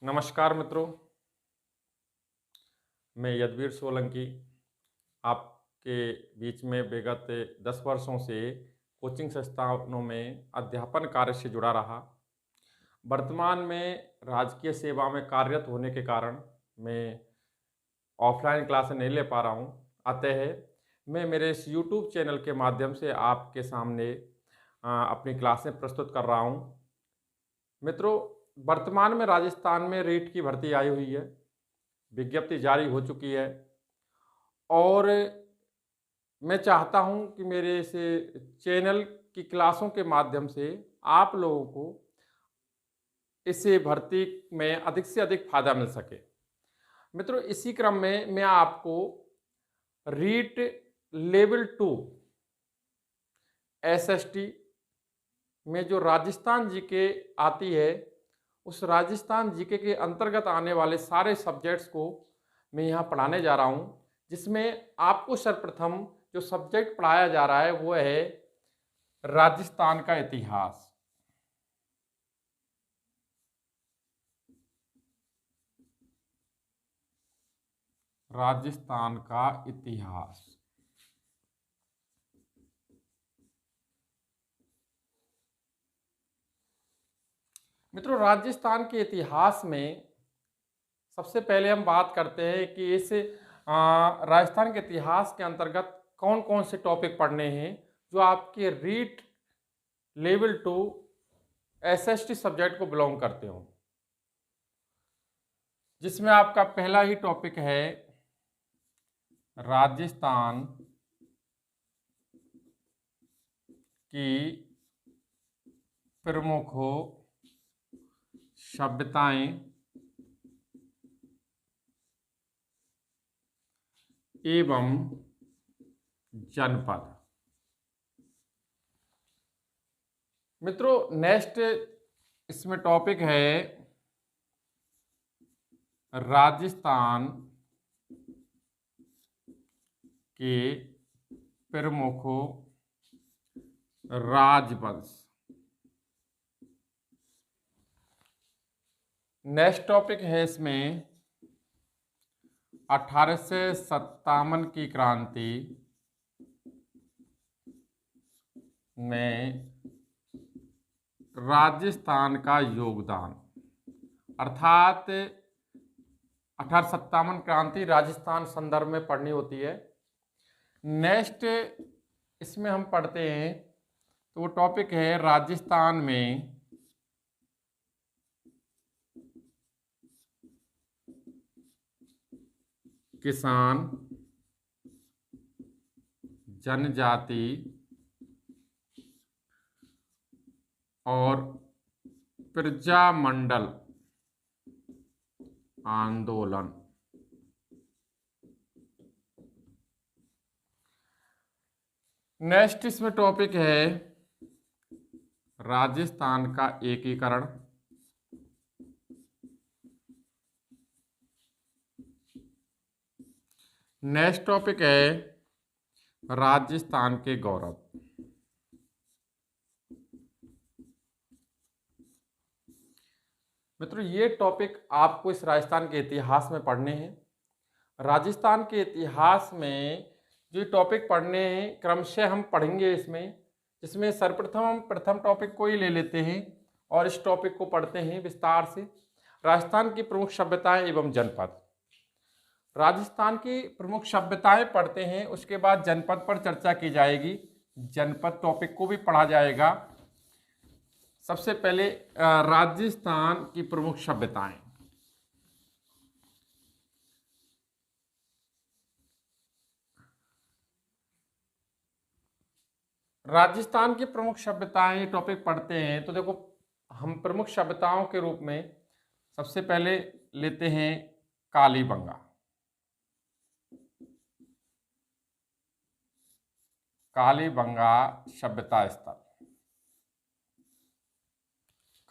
नमस्कार मित्रों, मैं यदवीर सोलंकी आपके बीच में विगत 10 वर्षों से कोचिंग संस्थानों में अध्यापन कार्य से जुड़ा रहा। वर्तमान में राजकीय सेवा में कार्यरत होने के कारण मैं ऑफलाइन क्लास नहीं ले पा रहा हूँ। अतः मैं मेरे इस यूट्यूब चैनल के माध्यम से आपके सामने अपनी क्लासें प्रस्तुत कर रहा हूँ। मित्रों, वर्तमान में राजस्थान में रीट की भर्ती आई हुई है, विज्ञप्ति जारी हो चुकी है और मैं चाहता हूं कि मेरे इस चैनल की क्लासों के माध्यम से आप लोगों को इस भर्ती में अधिक से अधिक फायदा मिल सके। मित्रों, इसी क्रम में मैं आपको रीट लेवल 2 एसएसटी में जो राजस्थान जीके आती है, उस राजस्थान जीके के अंतर्गत आने वाले सारे सब्जेक्ट्स को मैं यहाँ पढ़ाने जा रहा हूँ, जिसमें आपको सर्वप्रथम जो सब्जेक्ट पढ़ाया जा रहा है वो है राजस्थान का इतिहास। राजस्थान का इतिहास। मित्रों, राजस्थान के इतिहास में सबसे पहले हम बात करते हैं कि इस राजस्थान के इतिहास के अंतर्गत कौन कौन से टॉपिक पढ़ने हैं जो आपके रीट लेवल 2 एसएसटी सब्जेक्ट को बिलोंग करते हो, जिसमें आपका पहला ही टॉपिक है राजस्थान की प्रमुख सभ्यताएं एवं जनपद। मित्रों, नेक्स्ट इसमें टॉपिक है राजस्थान के प्रमुख राजवंश। नेक्स्ट टॉपिक है इसमें 1857 की क्रांति में राजस्थान का योगदान, अर्थात 1857 क्रांति राजस्थान संदर्भ में पढ़नी होती है। नेक्स्ट इसमें हम पढ़ते हैं तो वो टॉपिक है राजस्थान में किसान जनजाति और प्रजामंडल आंदोलन। नेक्स्ट इसमें टॉपिक है राजस्थान का एकीकरण। नेक्स्ट टॉपिक है राजस्थान के गौरव। मित्रों, ये टॉपिक आपको इस राजस्थान के इतिहास में पढ़ने हैं। राजस्थान के इतिहास में जो टॉपिक पढ़ने हैं क्रमशः हम पढ़ेंगे जिसमें सर्वप्रथम हम प्रथम टॉपिक को ही ले लेते हैं और इस टॉपिक को पढ़ते हैं विस्तार से। राजस्थान की प्रमुख सभ्यताएं एवं जनपद। राजस्थान की प्रमुख सभ्यताएं पढ़ते हैं, उसके बाद जनपद पर चर्चा की जाएगी, जनपद टॉपिक को भी पढ़ा जाएगा। सबसे पहले राजस्थान की प्रमुख सभ्यताएं। राजस्थान की प्रमुख सभ्यताएं टॉपिक पढ़ते हैं तो देखो, हम प्रमुख सभ्यताओं के रूप में सबसे पहले लेते हैं कालीबंगा। कालीबंगा सभ्यता स्थल।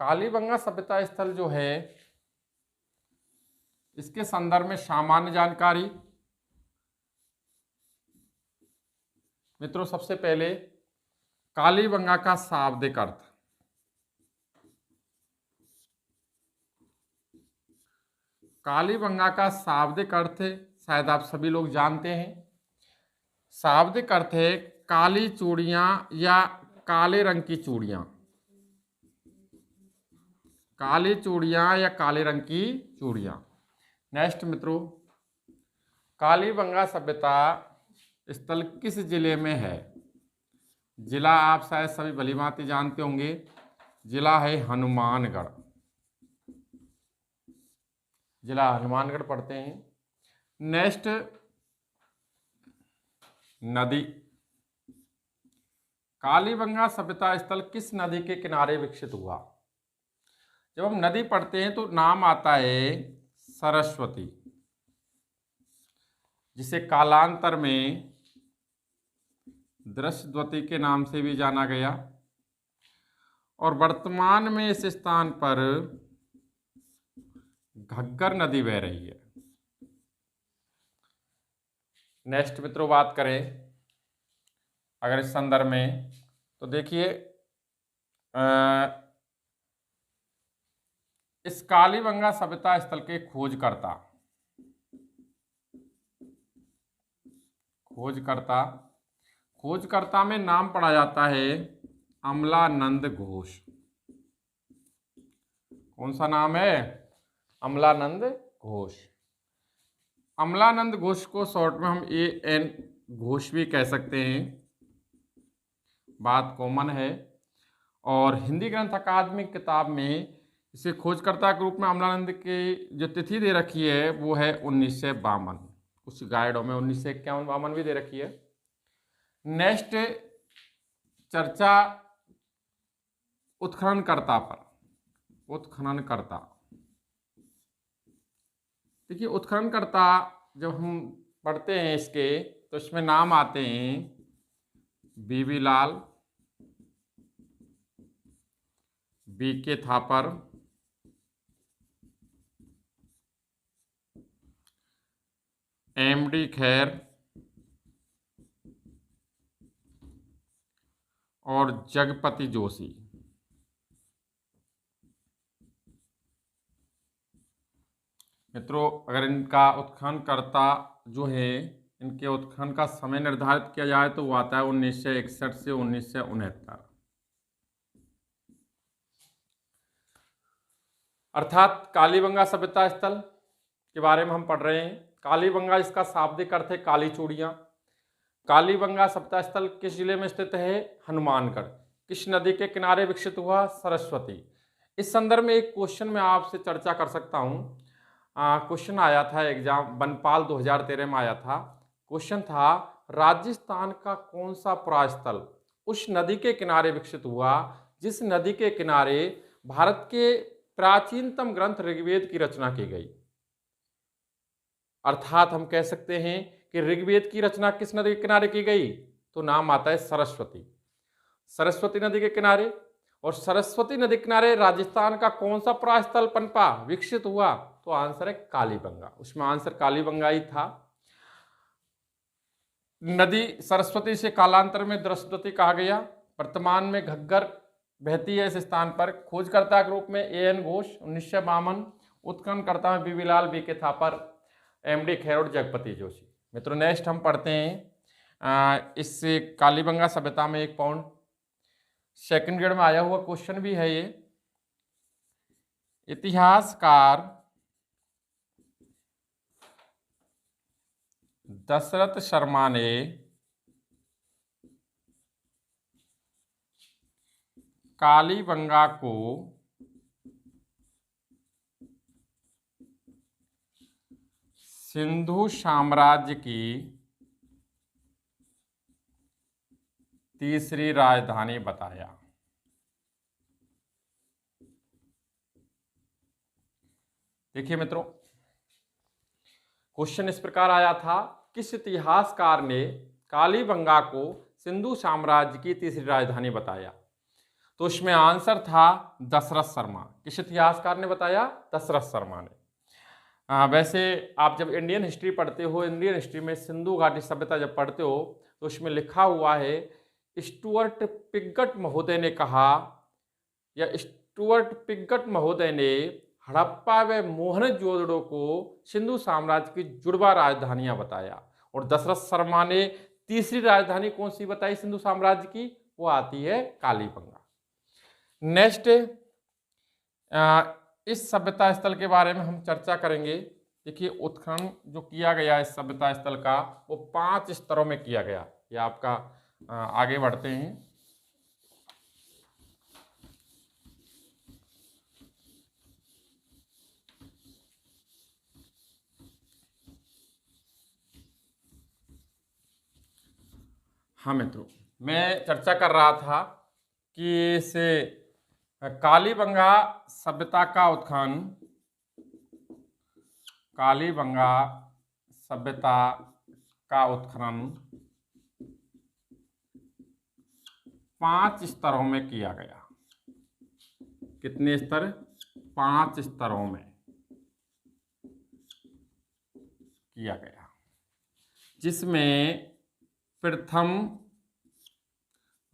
कालीबंगा सभ्यता स्थल जो है, इसके संदर्भ में सामान्य जानकारी। मित्रों, सबसे पहले कालीबंगा का शाब्दिक अर्थ। कालीबंगा का शाब्दिक अर्थ शायद आप सभी लोग जानते हैं। शाब्दिक अर्थ है काली चूड़ियां या काले रंग की चूड़ियां। काली चूड़ियां या काले रंग की चूड़ियां। नेक्स्ट मित्रों, कालीबंगा सभ्यता स्थल किस जिले में है? जिला आप शायद सभी भलीभांति जानते होंगे, जिला है हनुमानगढ़। जिला हनुमानगढ़ पढ़ते हैं। नेक्स्ट, नदी। कालीबंगा सभ्यता स्थल किस नदी के किनारे विकसित हुआ? जब हम नदी पढ़ते हैं तो नाम आता है सरस्वती, जिसे कालांतर में दृश्यवती के नाम से भी जाना गया, और वर्तमान में इस स्थान पर घग्गर नदी बह रही है। नेक्स्ट मित्रों, बात करें अगर इस संदर्भ में, तो देखिए इस कालीबंगा सभ्यता स्थल के खोजकर्ता में नाम पढ़ा जाता है अमलानंद घोष। कौन सा नाम है? अमलानंद घोष। अमलानंद घोष को शॉर्ट में हम AN घोष भी कह सकते हैं, बात कॉमन है। और हिंदी ग्रंथ अकादमी किताब में इसे खोजकर्ता के रूप में अमलानंद की जो तिथि दे रखी है वो है 1952। कुछ गाइडों में 1951-52 भी दे रखी है। नेक्स्ट, चर्चा उत्खननकर्ता पर। उत्खननकर्ता, देखिए उत्खननकर्ता जब हम पढ़ते हैं इसके, तो इसमें नाम आते हैं BB लाल, BK थापर, MD खैर और जगपति जोशी। मित्रों, अगर इनका उत्खननकर्ता जो है, इनके उत्खनन का समय निर्धारित किया जाए तो वो आता है 1961 से 1969। अर्थात कालीबंगा सभ्यता स्थल के बारे में हम पढ़ रहे हैं। कालीबंगा, इसका शाब्दिक अर्थ है काली चूड़ियां। कालीबंगा सभ्यता स्थल किस जिले में स्थित है? हनुमानगढ़। किस नदी के किनारे विकसित हुआ? सरस्वती। इस संदर्भ में एक क्वेश्चन मैं आपसे चर्चा कर सकता हूं। क्वेश्चन आया था एग्जाम बनपाल 2013 में आया था। क्वेश्चन था, राजस्थान का कौन सा पुरास्थल उस नदी के किनारे विकसित हुआ जिस नदी के किनारे भारत के प्राचीनतम ग्रंथ ऋग्वेद की रचना की गई? अर्थात हम कह सकते हैं कि ऋग्वेद की रचना किस नदी के किनारे की गई? तो नाम आता है सरस्वती। सरस्वती नदी के किनारे। और सरस्वती नदी के किनारे राजस्थान का कौन सा पुरास्थल पनपा, विकसित हुआ? तो आंसर है कालीबंगा। उसमें आंसर कालीबंगा ही था। नदी सरस्वती से कालांतर में दृश्यवती कहा गया। वर्तमान में घग्गर बहती है इस स्थान पर। खोजकर्ता के रूप में AN घोष 1952। उत्खननकर्ता में BB लाल, BK थापर, MD खैर और जगपति जोशी। मित्रों, नेक्स्ट हम पढ़ते हैं इस कालीबंगा सभ्यता में एक पॉइंट, सेकंड ग्रेड में आया हुआ क्वेश्चन भी है ये। इतिहासकार दशरथ शर्मा ने कालीबंगा को सिंधु साम्राज्य की तीसरी राजधानी बताया। देखिए मित्रों, क्वेश्चन इस प्रकार आया था, किस इतिहासकार ने कालीबंगा को सिंधु साम्राज्य की तीसरी राजधानी बताया? तो उसमें आंसर था दशरथ शर्मा। किस इतिहासकार ने बताया? दशरथ शर्मा ने। वैसे आप जब इंडियन हिस्ट्री पढ़ते हो, इंडियन हिस्ट्री में सिंधु घाटी सभ्यता जब पढ़ते हो तो उसमें लिखा हुआ है, स्टुअर्ट पिगट महोदय ने कहा, या स्टुअर्ट पिगट महोदय ने हड़प्पा व मोहनजोदड़ो को सिंधु साम्राज्य की जुड़वा राजधानियां बताया। और दशरथ शर्मा ने तीसरी राजधानी कौन सी बताई सिंधु साम्राज्य की, वो आती है कालीबंगा। नेक्स्ट, इस सभ्यता स्थल के बारे में हम चर्चा करेंगे। देखिए, उत्खनन जो किया गया इस सभ्यता स्थल का, वो 5 स्तरों में किया गया। ये आपका आगे बढ़ते हैं। हाँ मित्रों, मैं चर्चा कर रहा था कि इस कालीबंगा सभ्यता का उत्खनन, कालीबंगा सभ्यता का उत्खनन 5 स्तरों में किया गया। कितने स्तर? 5 स्तरों में किया गया, जिसमें प्रथम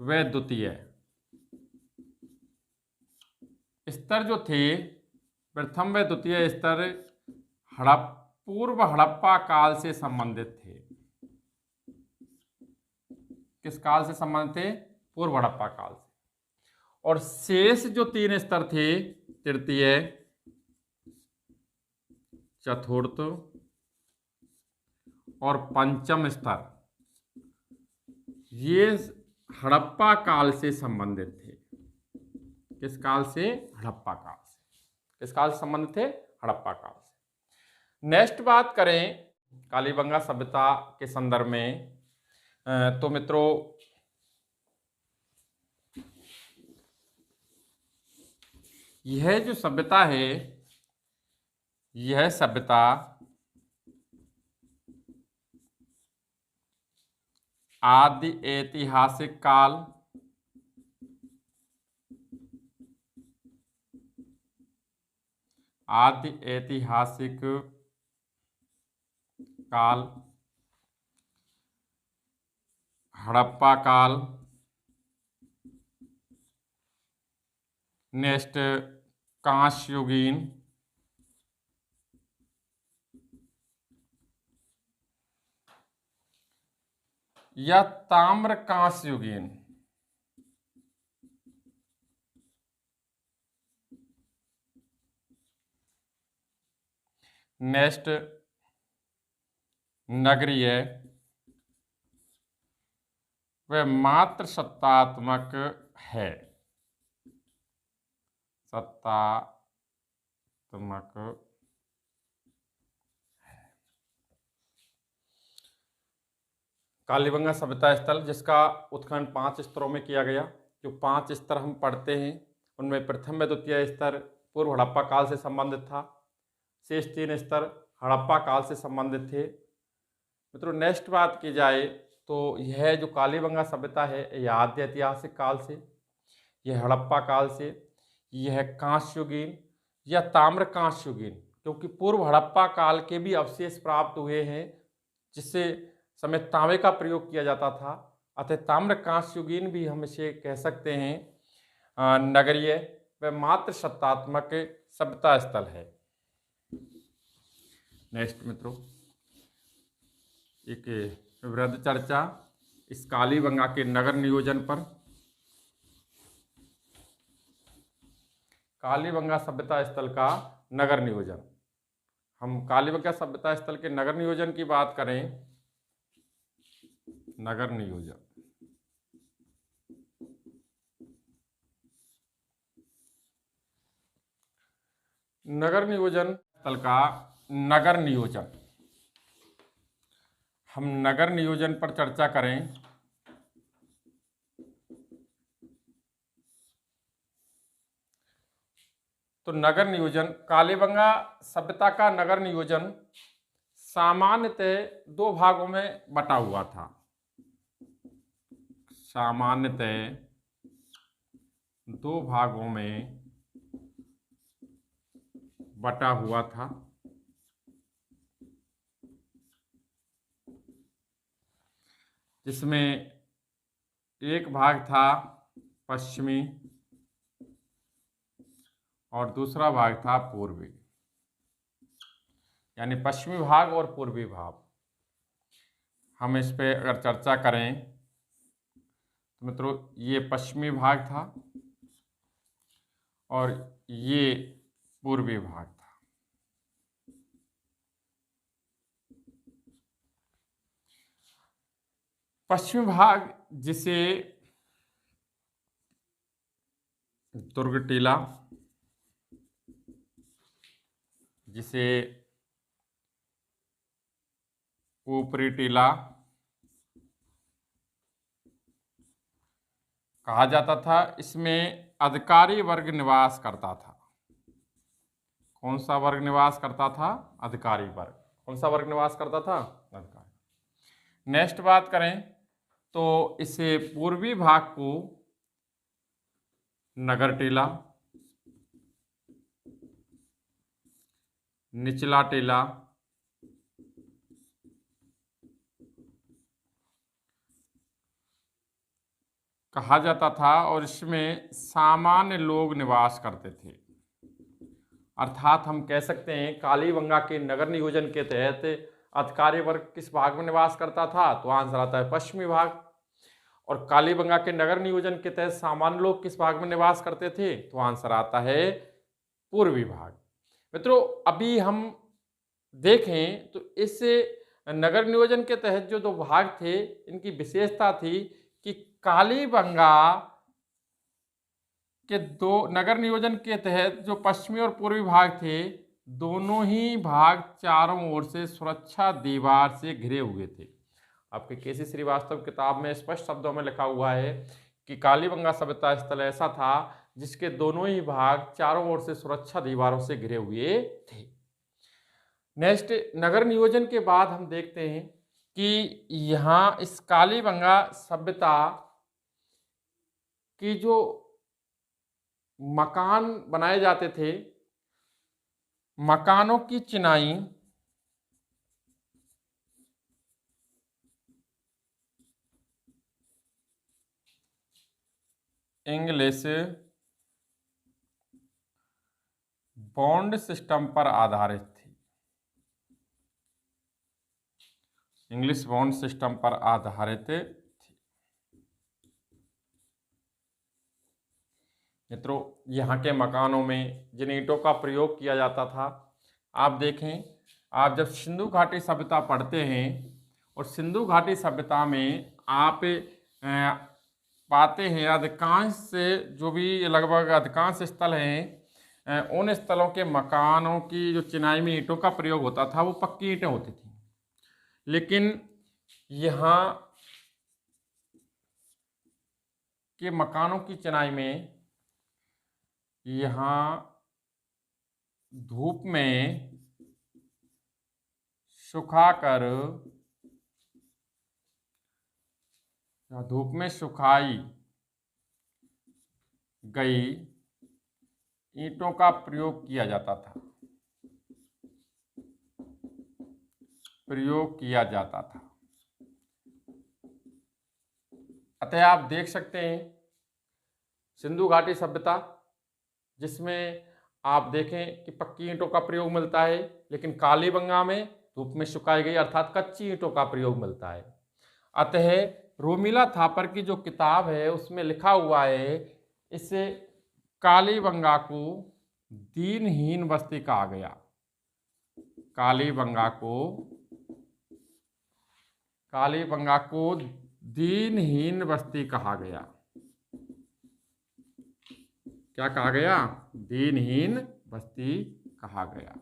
व द्वितीय स्तर जो थे, प्रथम व द्वितीय स्तर पूर्व हड़प्पा काल से संबंधित थे। किस काल से संबंधित थे? पूर्व हड़प्पा काल से। और शेष जो 3 स्तर थे, तृतीय, चतुर्थ और पंचम स्तर, ये हड़प्पा काल से संबंधित थे। किस काल से? हड़प्पा काल से। किस काल से संबंधित थे? हड़प्पा काल से। नेक्स्ट बात करें कालीबंगा सभ्यता के संदर्भ में, तो मित्रों यह जो सभ्यता है, यह सभ्यता आदि ऐतिहासिक काल, आदि ऐतिहासिक काल, हड़प्पा काल, नेक्स्ट कांस्ययुगीन, या ताम्र कांस्ययुगीन, नेक्स्ट नगरीय व मात्र सत्तात्मक है। सत्तात्मक है। कालीबंगा सभ्यता स्थल जिसका उत्खनन 5 स्तरों में किया गया। जो 5 स्तर हम पढ़ते हैं, उनमें प्रथम व द्वितीय स्तर पूर्व हड़प्पा काल से संबंधित था। शेष 3 स्तर हड़प्पा काल से संबंधित थे। मित्रों, नेक्स्ट बात की जाए तो यह जो कालीबंगा सभ्यता है, यह आद्य ऐतिहासिक काल से, यह हड़प्पा काल से, यह कांस्ययुगीन या ताम्र कांस्ययुगीन, क्योंकि पूर्व हड़प्पा काल के भी अवशेष प्राप्त हुए हैं जिससे समय तांबे का प्रयोग किया जाता था। अतः ताम्र कांस्ययुगीन भी हम इसे कह सकते हैं नगरीय व मात्र सत्तात्मक सभ्यता स्थल है। नेक्स्ट मित्रों, एक वृहद चर्चा इस कालीबंगा के नगर नियोजन पर। कालीबंगा सभ्यता स्थल का नगर नियोजन। हम कालीबंगा सभ्यता स्थल के नगर नियोजन की बात करें, नगर नियोजन, नगर नियोजन स्थल का नगर नियोजन, हम नगर नियोजन पर चर्चा करें तो नगर नियोजन, कालीबंगा सभ्यता का नगर नियोजन सामान्यतः 2 भागों में बटा हुआ था। सामान्यतः 2 भागों में बटा हुआ था। जिसमें एक भाग था पश्चिमी और दूसरा भाग था पूर्वी, यानी पश्चिमी भाग और पूर्वी भाग। हम इस पे अगर चर्चा करें तो मित्रों ये पश्चिमी भाग था और ये पूर्वी भाग था। पश्चिमी भाग जिसे दुर्ग टीला, जिसे ऊपरी टीला कहा जाता था, इसमें अधिकारी वर्ग निवास करता था। कौन सा वर्ग निवास करता था? अधिकारी वर्ग। कौन सा वर्ग निवास करता था? अधिकारी। नेक्स्ट बात करें तो इसे पूर्वी भाग को नगर टीला, निचला टीला, कहा जाता था और इसमें सामान्य लोग निवास करते थे। अर्थात हम कह सकते हैं कालीबंगा के नगर नियोजन के तहत अधिकारी वर्ग किस भाग में निवास करता था? तो आंसर आता है पश्चिमी भाग। और कालीबंगा के नगर नियोजन के तहत सामान्य लोग किस भाग में निवास करते थे? तो आंसर आता है पूर्वी भाग। मित्रों अभी हम देखें तो इस नगर नियोजन के तहत जो दो भाग थे इनकी विशेषता थी कि कालीबंगा के दो नगर नियोजन के तहत जो पश्चिमी और पूर्वी भाग थे दोनों ही भाग चारों ओर से सुरक्षा दीवार से घिरे हुए थे। आपके केसी श्रीवास्तव किताब में स्पष्ट शब्दों में लिखा हुआ है कि कालीबंगा सभ्यता स्थल ऐसा था जिसके दोनों ही भाग चारों ओर से सुरक्षा दीवारों से घिरे हुए थे। नेक्स्ट नगर नियोजन के बाद हम देखते हैं कि यहाँ इस कालीबंगा सभ्यता की जो मकान बनाए जाते थे, मकानों की चिनाई इंग्लिश बॉन्ड सिस्टम पर आधारित थी। इंग्लिश बॉन्ड सिस्टम पर आधारित थी। मित्रों यहाँ के मकानों में जिन ईंटों का प्रयोग किया जाता था, आप देखें, आप जब सिंधु घाटी सभ्यता पढ़ते हैं और सिंधु घाटी सभ्यता में आप पाते हैं अधिकांश से जो भी लगभग अधिकांश स्थल हैं उन स्थलों के मकानों की जो चिनाई में ईंटों का प्रयोग होता था वो पक्की ईंटें होती थी। लेकिन यहाँ के मकानों की चिनाई में यहाँ धूप में सुखाकर सुखाई गई ईंटों का प्रयोग किया जाता था। अतः आप देख सकते हैं सिंधु घाटी सभ्यता जिसमें आप देखें कि पक्की ईंटों का प्रयोग मिलता है, लेकिन कालीबंगा में धूप में सुखाई गई अर्थात कच्ची ईंटों का प्रयोग मिलता है। अतः रोमिला थापर की जो किताब है उसमें लिखा हुआ है इसे कालीबंगा को दीनहीन बस्ती कहा गया। कालीबंगा को दीनहीन बस्ती कहा गया। क्या कहा गया? दीनहीन बस्ती कहा गया।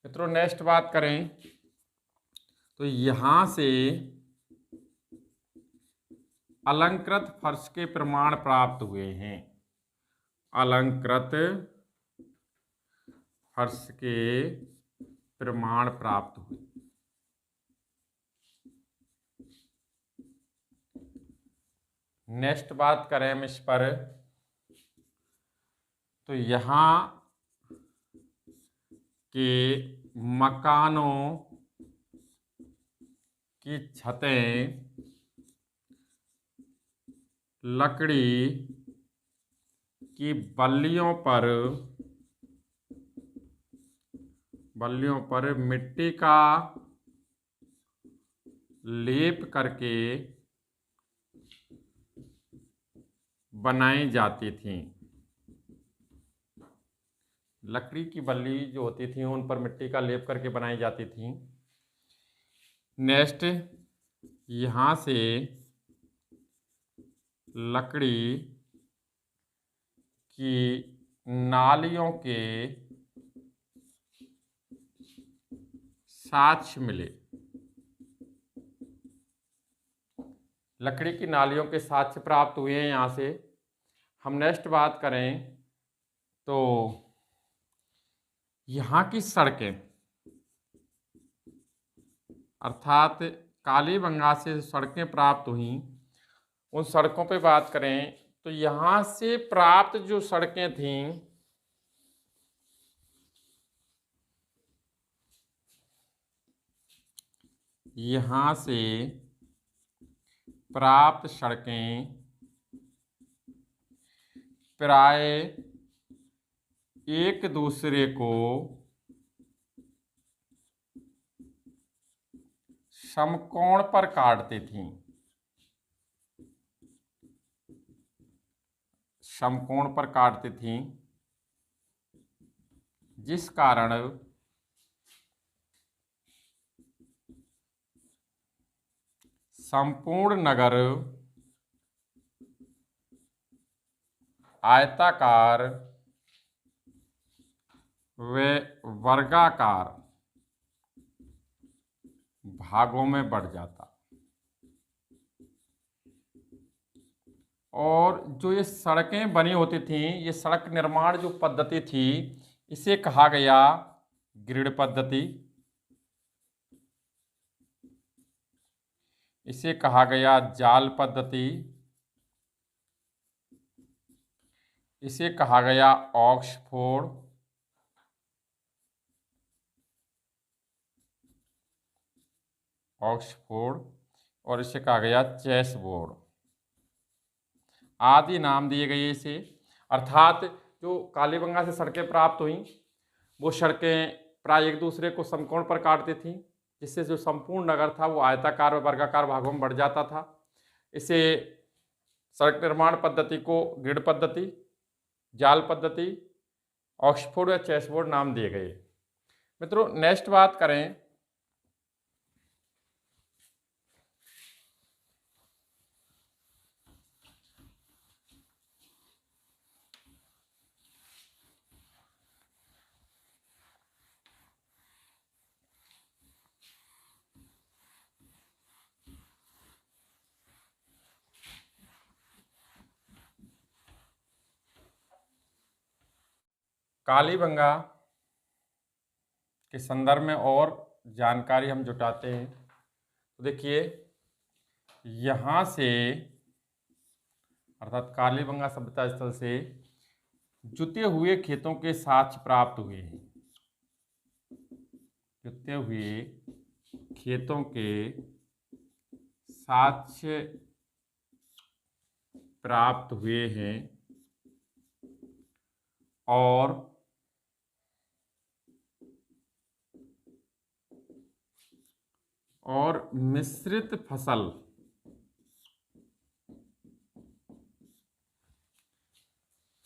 मित्रों नेक्स्ट बात करें तो यहां से अलंकृत फर्श के प्रमाण प्राप्त हुए हैं। अलंकृत फर्श के प्रमाण प्राप्त हुए। नेक्स्ट बात करें हम इस पर तो यहाँ के मकानों की छतें लकड़ी कि बल्लियों पर मिट्टी का लेप करके बनाई जाती थी। लकड़ी की बल्ली जो होती थी उन पर मिट्टी का लेप करके बनाई जाती थी। नेक्स्ट, यहाँ से लकड़ी की नालियों के साक्ष्य मिले। लकड़ी की नालियों के साक्ष्य प्राप्त हुए हैं। यहाँ से हम नेक्स्ट बात करें तो यहाँ की सड़कें, अर्थात कालीबंगा से सड़कें प्राप्त हुई, उन सड़कों पे बात करें तो यहाँ से प्राप्त जो सड़कें थीं यहाँ से प्राप्त सड़कें प्राय एक दूसरे को समकोण पर काटती थीं। समकोण पर काटती थीं, जिस कारण संपूर्ण नगर आयताकार व वर्गाकार भागों में बढ़ जाता। और जो ये सड़कें बनी होती थीं, ये सड़क निर्माण जो पद्धति थी, इसे कहा गया ग्रिड पद्धति। इसे कहा गया जाल पद्धति। इसे कहा गया ऑक्सफोर्ड। और इसे कहा गया चेसबोर्ड आदि नाम दिए गए इसे। अर्थात जो कालीबंगा से सड़कें प्राप्त हुई, वो सड़कें प्राय एक दूसरे को समकोण पर काटती थीं, जिससे जो संपूर्ण नगर था वो आयताकार व वर्गाकार भागों में बढ़ जाता था। इसे सड़क निर्माण पद्धति को ग्रिड पद्धति, जाल पद्धति, ऑक्सफोर्ड या चेसबोर्ड नाम दिए गए। मित्रों, नेक्स्ट बात करें कालीबंगा के संदर्भ में और जानकारी हम जुटाते हैं। तो देखिए, यहाँ से अर्थात कालीबंगा सभ्यता स्थल से जुते हुए खेतों के साक्ष्य प्राप्त हुए हैं। जुते हुए खेतों के साक्ष्य प्राप्त हुए हैं और मिश्रित फसल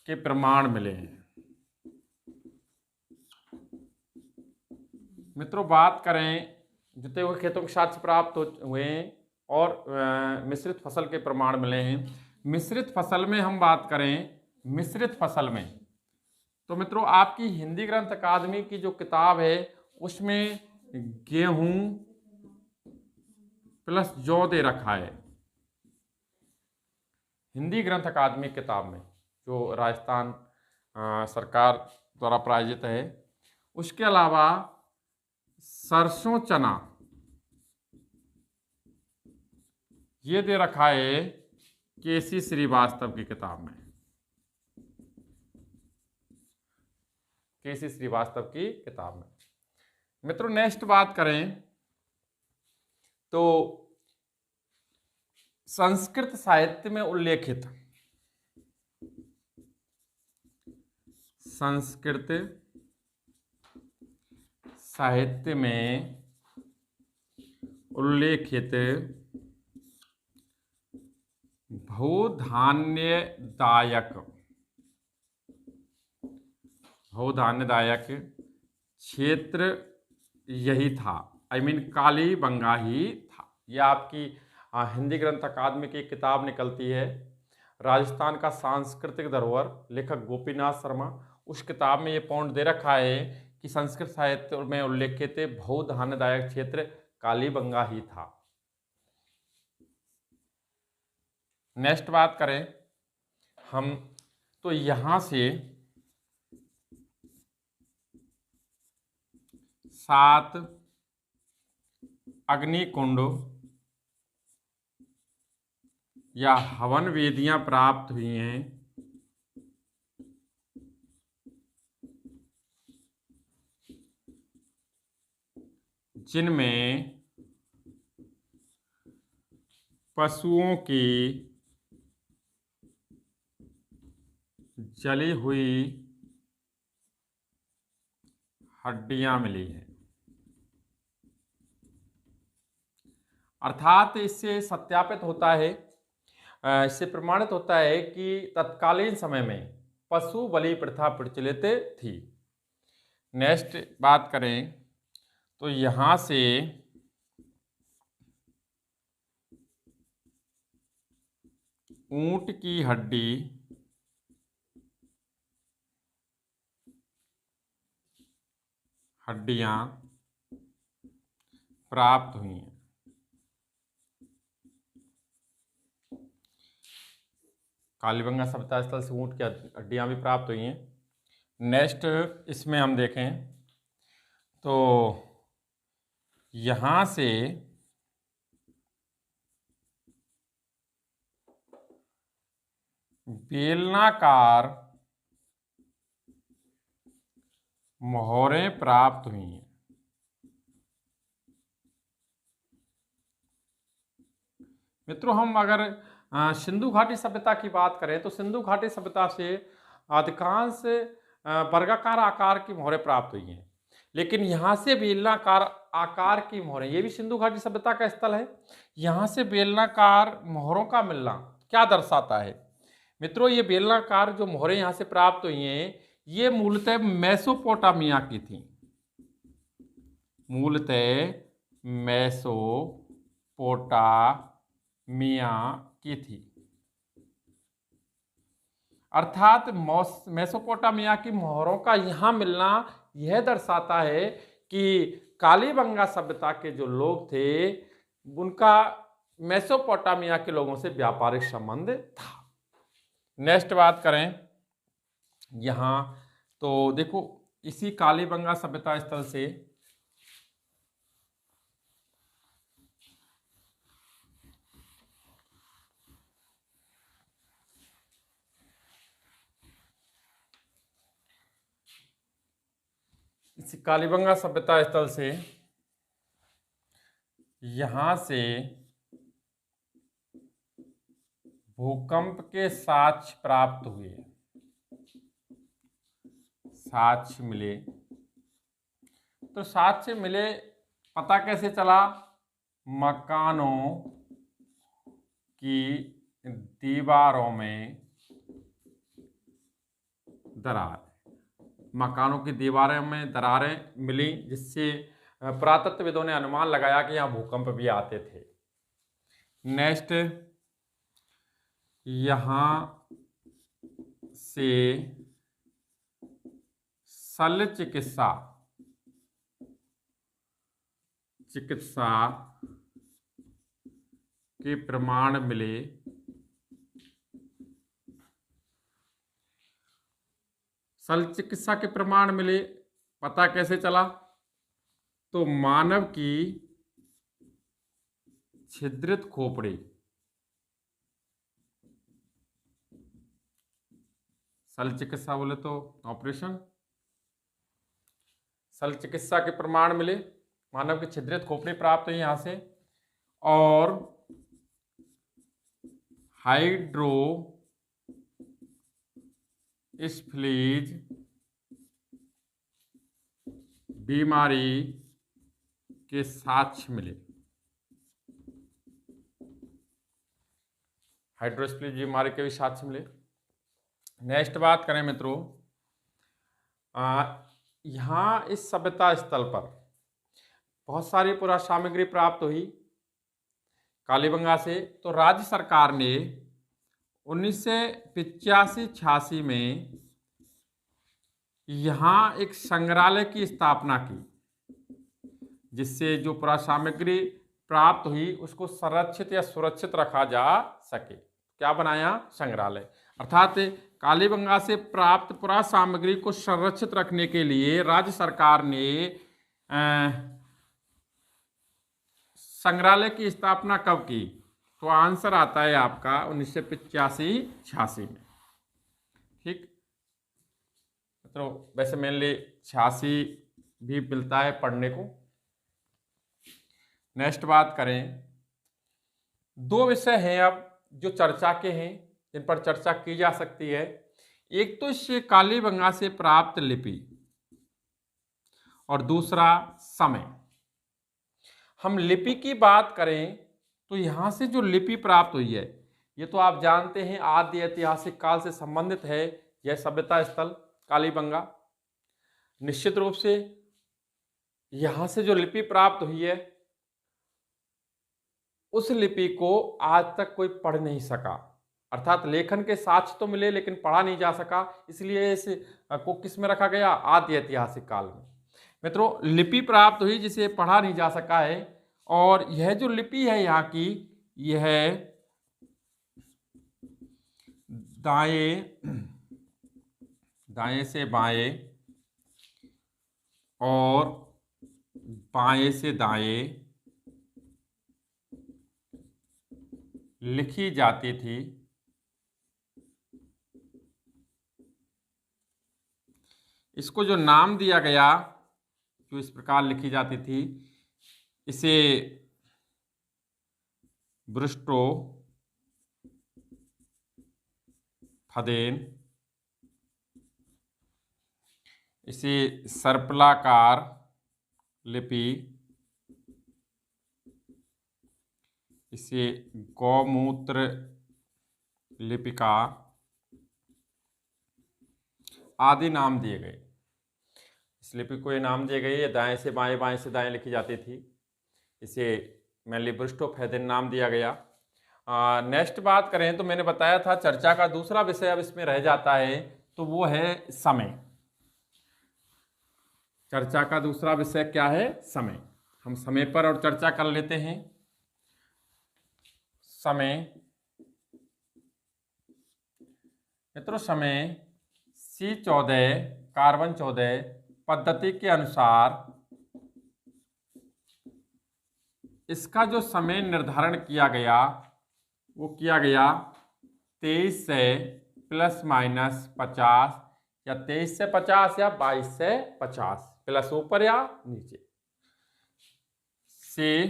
के प्रमाण मिले हैं। मित्रों, बात करें जुते हुए खेतों के साक्ष्य प्राप्त हुए हैं और मिश्रित फसल के प्रमाण मिले हैं। मिश्रित फसल में हम बात करें, मिश्रित फसल में तो मित्रों आपकी हिंदी ग्रंथ अकादमी की जो किताब है उसमें गेहूं प्लस जौ दे रखा है। हिंदी ग्रंथ अकादमी किताब में जो राजस्थान सरकार द्वारा प्रायोजित है, उसके अलावा सरसों चना ये दे रखा है केसी श्रीवास्तव की किताब में। केसी श्रीवास्तव की किताब में। मित्रों, नेक्स्ट बात करें तो संस्कृत साहित्य में उल्लेखित संस्कृत साहित्य में उल्लेखित बहुधान्यदायक क्षेत्र यही था। कालीबंगा ही था। यह आपकी हिंदी ग्रंथ अकादमी की किताब निकलती है, राजस्थान का सांस्कृतिक धरोहर, लेखक गोपीनाथ शर्मा। उस किताब में ये पॉइंट दे रखा है कि संस्कृत साहित्य में उल्लेखित बहुधान्यदायक क्षेत्र कालीबंगा ही था। नेक्स्ट बात करें हम, तो यहां से 7 अग्निकुंड या हवन वेदियां प्राप्त हुई हैं, जिनमें पशुओं की जली हुई हड्डियां मिली हैं। अर्थात इससे सत्यापित होता है, इससे प्रमाणित होता है कि तत्कालीन समय में पशु बलि प्रथा प्रचलित थी। नेक्स्ट बात करें तो यहां से ऊंट की हड्डियां प्राप्त हुई हैं। कालीबंगा सभ्यता स्थल से ऊंट की हड्डियां भी प्राप्त हुई हैं। नेक्स्ट इसमें हम देखें तो यहां से बेलनाकार मोहरें प्राप्त हुई हैं। मित्रों, हम अगर सिंधु घाटी सभ्यता की बात करें तो सिंधु घाटी सभ्यता से अधिकांश वर्गाकार आकार की मोहरें प्राप्त हुई हैं, लेकिन यहाँ से बेलनाकार आकार की मोहरें, ये भी सिंधु घाटी सभ्यता का स्थल है। यहाँ से बेलनाकार मोहरों का मिलना क्या दर्शाता है मित्रों? ये बेलनाकार जो मोहरें यहाँ से प्राप्त हुई हैं, ये मूलतः मेसोपोटामिया की थी। मूलतः मेसोपोटामिया की थी। अर्थात मेसोपोटामिया की मोहरों का यहाँ मिलना यह दर्शाता है कि कालीबंगा सभ्यता के जो लोग थे उनका मेसोपोटामिया के लोगों से व्यापारिक संबंध था। नेक्स्ट बात करें यहाँ तो देखो, इसी कालीबंगा सभ्यता स्थल से कालीबंगा सभ्यता स्थल से यहां से भूकंप के साक्ष्य प्राप्त हुए, साक्ष्य मिले। तो साक्ष्य मिले, पता कैसे चला? मकानों की दीवारों में दरार, मकानों की दीवारों में दरारें मिली, जिससे पुरातत्वविदों ने अनुमान लगाया कि यहाँ भूकंप भी आते थे। नेक्स्ट, यहाँ से शल्य चिकित्सा के प्रमाण मिले। शल्य चिकित्सा के प्रमाण मिले, पता कैसे चला? तो मानव की छिद्रित खोपड़ी, शल्य चिकित्सा बोले तो ऑपरेशन, शल्य चिकित्सा के प्रमाण मिले, मानव की छिद्रित खोपड़ी प्राप्त हुई यहां से, और हाइड्रोस्फिलिज बीमारी के साक्ष्य मिले। हाइड्रोसेफेलिक बीमारी के भी साक्ष्य मिले। नेक्स्ट बात करें मित्रों, यहाँ इस सभ्यता स्थल पर बहुत सारी पुरा सामग्री प्राप्त हुई कालीबंगा से। तो राज्य सरकार ने 1985-86 में यहाँ एक संग्रहालय की स्थापना की, जिससे जो पुरा सामग्री प्राप्त हुई उसको संरक्षित या सुरक्षित रखा जा सके। क्या बनाया? संग्रहालय। अर्थात कालीबंगा से प्राप्त पुरा सामग्री को संरक्षित रखने के लिए राज्य सरकार ने संग्रहालय की स्थापना कब की? तो आंसर आता है आपका 1985-86 में। ठीक, तो वैसे मेनली 86 भी मिलता है पढ़ने को। नेक्स्ट बात करें, दो विषय हैं अब जो चर्चा के हैं, जिन पर चर्चा की जा सकती है। एक तो इससे कालीबंगा से प्राप्त लिपि और दूसरा समय। हम लिपि की बात करें तो यहां से जो लिपि प्राप्त हुई है, ये तो आप जानते हैं आदि ऐतिहासिक काल से संबंधित है यह सभ्यता स्थल कालीबंगा। निश्चित रूप से यहां से जो लिपि प्राप्त हुई है उस लिपि को आज तक कोई पढ़ नहीं सका, अर्थात लेखन के साक्ष्य तो मिले लेकिन पढ़ा नहीं जा सका। इसलिए इस को किस में रखा गया? आदि ऐतिहासिक काल में। मित्रों, लिपि प्राप्त हुई जिसे पढ़ा नहीं जा सका है, और यह जो लिपि है यहाँ की, यह दाएं से बाएं और बाएं से दाएं लिखी जाती थी। इसको जो नाम दिया गया, जो इस प्रकार लिखी जाती थी, इसे ब्रुस्टो फदेन, इसे सर्पलाकार लिपि, इसे गौमूत्र लिपिका आदि नाम दिए गए। इस लिपि को ये नाम दिए गए, ये दाएं से बाएं, बाएं से दाएं लिखी जाती थी। इसे मेनली ब्रुस्टोफैदेन नाम दिया गया। नेक्स्ट बात करें तो मैंने बताया था चर्चा का दूसरा विषय अब इसमें रह जाता है, तो वो है समय। चर्चा का दूसरा विषय क्या है? समय। हम समय पर और चर्चा कर लेते हैं। समय मित्रों, समय C14 कार्बन 14 पद्धति के अनुसार इसका जो समय निर्धारण किया गया वो किया गया 23 से ±50, या 23 से 50 या 22 से 50, प्लस ऊपर या नीचे। से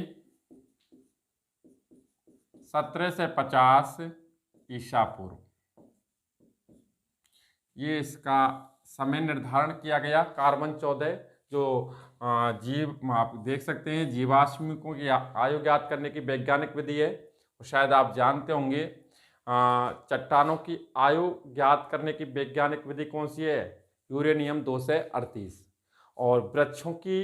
17 से 50 ईसा पूर्व, ये इसका समय निर्धारण किया गया। कार्बन 14 जो जीव आप देख सकते हैं जीवाश्मिकों की आयु ज्ञात करने की वैज्ञानिक विधि है, और शायद आप जानते होंगे चट्टानों की आयु ज्ञात करने की वैज्ञानिक विधि कौन सी है? यूरेनियम 238। और वृक्षों की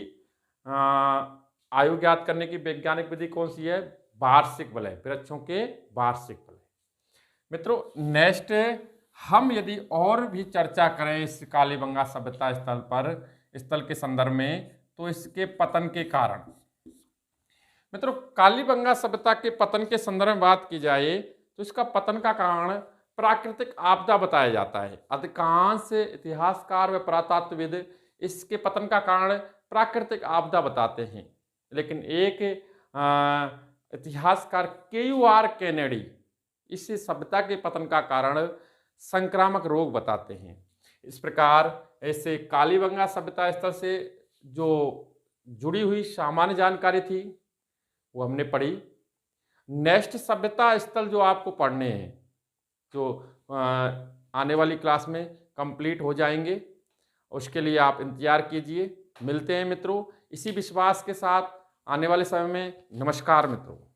आयु ज्ञात करने की वैज्ञानिक विधि कौन सी है? वार्षिक वलय, वृक्षों के वार्षिक वलय। मित्रों, नेक्स्ट हम यदि और भी चर्चा करें इस कालीबंगा सभ्यता स्थल के संदर्भ में, तो इसके पतन के कारण। मित्रों, कालीबंगा सभ्यता के पतन के संदर्भ में बात की जाए तो इसका पतन का कारण प्राकृतिक आपदा बताया जाता है। अधिकांश इतिहासकार व पुरातत्वविद इसके पतन का कारण प्राकृतिक आपदा बताते हैं, लेकिन एक इतिहासकार KUR केनेडी इस सभ्यता के पतन का कारण संक्रामक रोग बताते हैं। इस प्रकार ऐसे कालीबंगा सभ्यता स्थल से जो जुड़ी हुई सामान्य जानकारी थी वो हमने पढ़ी। नेक्स्ट सभ्यता स्थल जो आपको पढ़ने हैं, जो आने वाली क्लास में कंप्लीट हो जाएंगे, उसके लिए आप इंतजार कीजिए। मिलते हैं मित्रों इसी विश्वास के साथ आने वाले समय में। नमस्कार मित्रों।